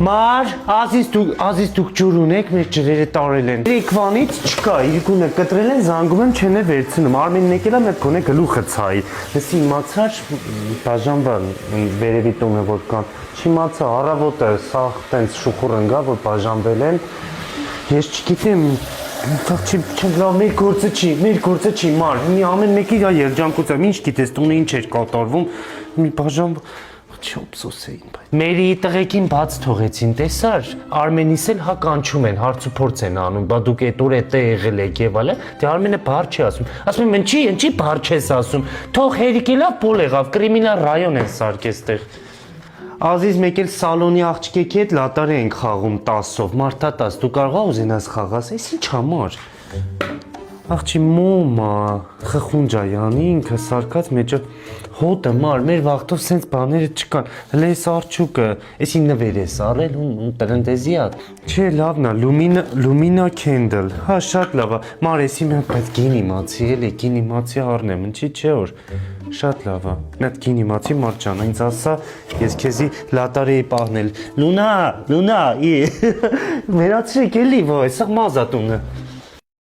Մար, ազիզ դուք ջուր ունեք, մեր ջրերը տարել են։ Երեկվանից չկա, իրիկունը կտրել են, զանգում եմ չեն է վերցնում։ Արմենն եկել է մեկ գոնե գլուխը ցայի։ Լսի իմացար, բաժանվան վերևի տունը որ կան։ Չիմացա, առավոտը սաղ տենց շուխուր ընկա, որ բաժանվել են։ Ես չգիտեմ, չեմ լավ, մեր գործը չի, մար։ Մի ամեն մեկի գա երջանկությամբ, ինչ գիտես, տունը ինչ էր կատարվում, մի բաժան Չի օբսոս էին, բայց Մերի տղեկին բաց թողեցին, տեսար, Արմենիս էլ հա կանչում են, հարց ու փորձ են անում, բա դուք այդ օր էտե եղել եք եւ այլն, դե Արմենը բար չի ասում են, ինչի բար չես ասում, թող հերիկելավ փոլ եղավ, կրիմինալ ռայոն են սարքես տեղ։ Ազիզ մեկ էլ սալոնի աղջիկի հետ լատարի ենք խաղում 10-ով, մարդա 10, դու կարող ես ուզենաս խաղաս, էս ինչ համար։ Աղջի մոմա, խխունջա յանի ինքը սարկած մեջը հոտը մար, մեր վաղտով սենց բաները չկան, հլե ես արջուկը, ես ինը վեր ես արել, տրնդեզի ատ, չէ լավն է, լումինա կենդլ, հա շատ լավ է, մար եսի մի հատ բայց գին իմացի, էլի գին իմացի արնեմ, ընչի չէ որ, շատ լավ է, մի հատ գին իմացի մար ճան, ինձ ասա, ես քեզի լատարի էի պահնել, լունա, մերացրեք էլի, վայ, սաղ մազատունը